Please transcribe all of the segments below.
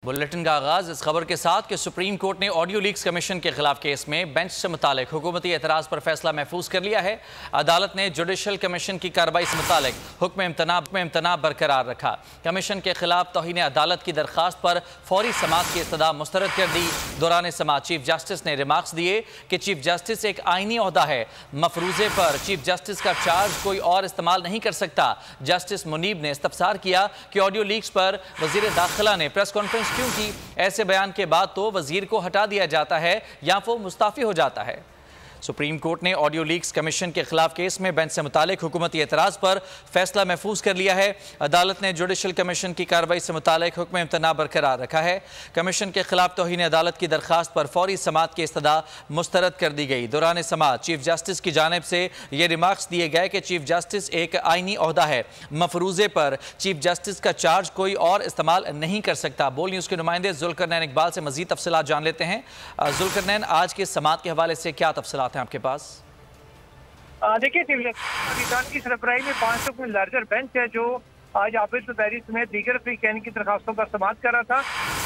Bulletin का आगाज इस खबर के साथ कि सुप्रीम कोर्ट ने ऑडियो लीक्स कमीशन के खिलाफ केस में बेंच से मुतालिक हुकूमती एतराज़ पर फैसला महफूज कर लिया है। अदालत ने जुडिशल कमीशन की कार्रवाई से मुतालिक हुक्म इम्तना बरकरार रखा। कमीशन के खिलाफ तौहीन अदालत की दरखास्त पर फौरी समाअत की इस्तदा मुस्तरद कर दी। दौरान समाअत चीफ जस्टिस ने रिमार्क्स दिए कि चीफ जस्टिस एक आइनी ओहदा है, मफरूजे पर चीफ जस्टिस का चार्ज कोई और इस्तेमाल नहीं कर सकता। जस्टिस मुनीब ने इस्तफसार किया कि ऑडियो लीक्स पर वजीर दाखिला ने प्रेस कॉन्फ्रेंस क्योंकि ऐसे बयान के बाद तो वजीर को हटा दिया जाता है या वो मुस्ताफी हो जाता है। सुप्रीम कोर्ट ने ऑडियो लीक्स कमीशन के खिलाफ केस में बेंच से मुतालिक हुकूमती एतराज़ पर फैसला महफूज कर लिया है। अदालत ने जुडिशल कमीशन की कार्रवाई से मुतालिक हुक्म इम्तना बरकरार रखा है। कमीशन के खिलाफ तौहीन अदालत की दरखास्त पर फौरी समाअत की इस्तदा मुस्तरद कर दी गई। दौरान समाअत चीफ जस्टिस की जानिब से ये रिमार्क्स दिए गए कि चीफ जस्टिस एक आइनी ओहदा है, मफरूजे पर चीफ जस्टिस का चार्ज कोई और इस्तेमाल नहीं कर सकता। बोल न्यूज़ के नुमाइंदे जुल्करनैन इकबाल से मजीद तफसीलात जान लेते हैं। जुल्करनैन, आज के समाअत के हवाले से क्या तफसीलात हैं आपके पास? देखिए, पाकिस्तान की सरबराही में 5 रुकनी लार्जर बेंच है जो आज हाफिज ज़ुबैरी समेत दीगर फ्रीकैन की दरखास्तों पर समाअत कर रहा था।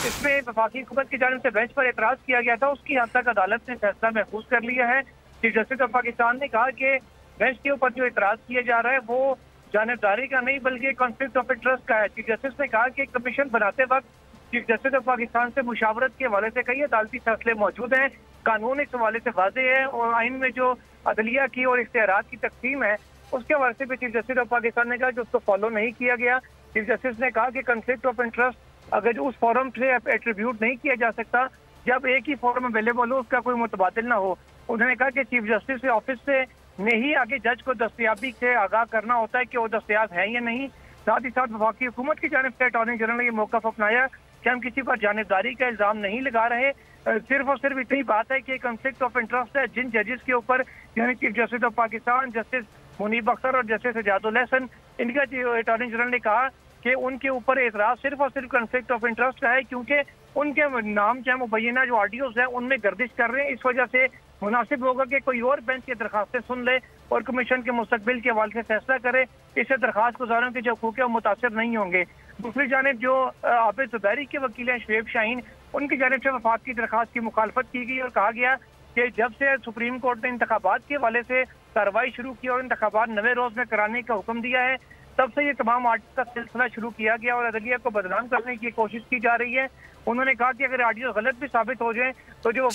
इसमें वफाकी हुकूमत की जानिब से बेंच पर एतराज़ किया गया था, उसकी हद तक अदालत ने फैसला महफूज कर लिया है। चीफ जस्टिस ऑफ पाकिस्तान ने कहा कि बेंच के ऊपर जो एतराज़ किया जा रहा है वो जानिबदारी का नहीं बल्कि कॉन्फ्लिक्ट ऑफ इंटरेस्ट का है। चीफ जस्टिस ने कहा कि कमीशन बनाते वक्त चीफ जस्टिस ऑफ पाकिस्तान से मुशावरत के हवाले से कई अदालती फैसले मौजूद हैं। कानून इस हवाले से वाज़ेह है और आइन में जो अदलिया की और इख्तियारात की तकसीम है उसके हवाले से भी चीफ जस्टिस ऑफ पाकिस्तान ने कहा कि उसको फॉलो नहीं किया गया। चीफ जस्टिस ने कहा कि कॉन्फ्लिक्ट ऑफ इंटरेस्ट अगर उस फॉरम से एट्रीब्यूट नहीं किया जा सकता जब एक ही फॉरम अवेलेबल हो, उसका कोई मुतबादिल ना हो। उन्होंने कहा कि चीफ जस्टिस के ऑफिस से ने ही आगे जज को दस्तयाबी से आगाह करना होता है कि वो दस्तयाब है या नहीं। साथ ही साथ वफाकी हुकूमत की जानिब से अटॉर्नी जनरल ने ये मौक़िफ़ अपनाया कि हम किसी पर जानिबदारी का इल्ज़ाम नहीं लगा रहे। सिर्फ और सिर्फ इतनी बात है कि कॉन्फ्लिक्ट ऑफ इंटरेस्ट है जिन जजेस के ऊपर, यानी chief justice of Pakistan, justice Munib Akhtar और जस्टिस एजाजुल हसन, इनका अटॉर्नी जनरल ने कहा कि उनके ऊपर एतराज़ सिर्फ और सिर्फ कॉन्फ्लिक्ट ऑफ इंटरेस्ट का है क्योंकि उनके नाम चाहे मुबैना जो ऑडियोज है उनमें गर्दिश कर रहे हैं। इस वजह से मुनासिब होगा कि कोई और बेंच की दरखास्तें सुन ले और कमीशन के मुस्तकबिल के हवाले से फैसला करे। इससे दरखास्त गुजारों के जो हकूक़ है वो मुतासर नहीं होंगे। दूसरी जानिब जो हाफिज ज़ुबैरी के वकील हैं शुएब शाहीन, उनकी जानिब से वफाक की दरखास्त की मुखालफत की गई और कहा गया कि जब से सुप्रीम कोर्ट ने इंतखाबात के हवाले से कार्रवाई शुरू की और इंतखाबात 9वें रोज में कराने का हुक्म दिया है, तब से ये तमाम आर्टिकल का सिलसिला शुरू किया गया और अदलिया को बदनाम करने की कोशिश की जा रही है। उन्होंने कहा कि अगर ऑडियो गलत भी साबित हो जाए तो जो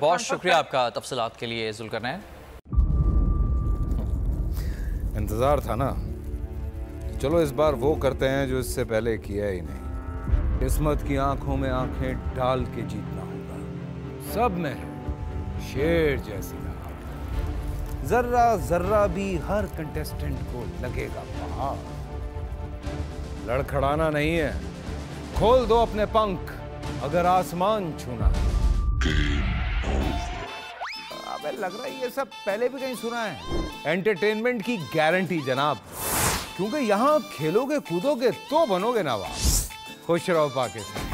बहुत शुक्रिया आपका तफसीलात के लिए जुल्करनैन। इंतजार था ना, चलो इस बार वो करते हैं जो इससे पहले किया ही नहीं। किस्मत की आंखों में आंखें डाल के जीतना होगा। सब में है शेर जैसी राह, जर्रा जर्रा भी हर कंटेस्टेंट को लगेगा पहाड़। लड़खड़ाना नहीं है, खोल दो अपने पंख अगर आसमान छूना है। अबे लग रहा है ये सब पहले भी कहीं सुना है। एंटरटेनमेंट की गारंटी जनाब, क्योंकि यहाँ खेलोगे कूदोगे तो बनोगे नवाब। खुश रहो पाकिस्तान।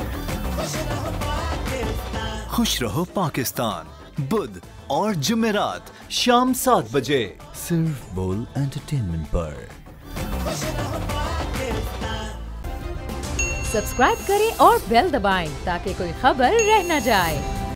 खुश रहो पाकिस्तान, बुध और जुमेरात शाम 7 बजे सिर्फ बोल एंटरटेनमेंट पर। सब्सक्राइब करें और बेल दबाएं ताकि कोई खबर रह न जाए।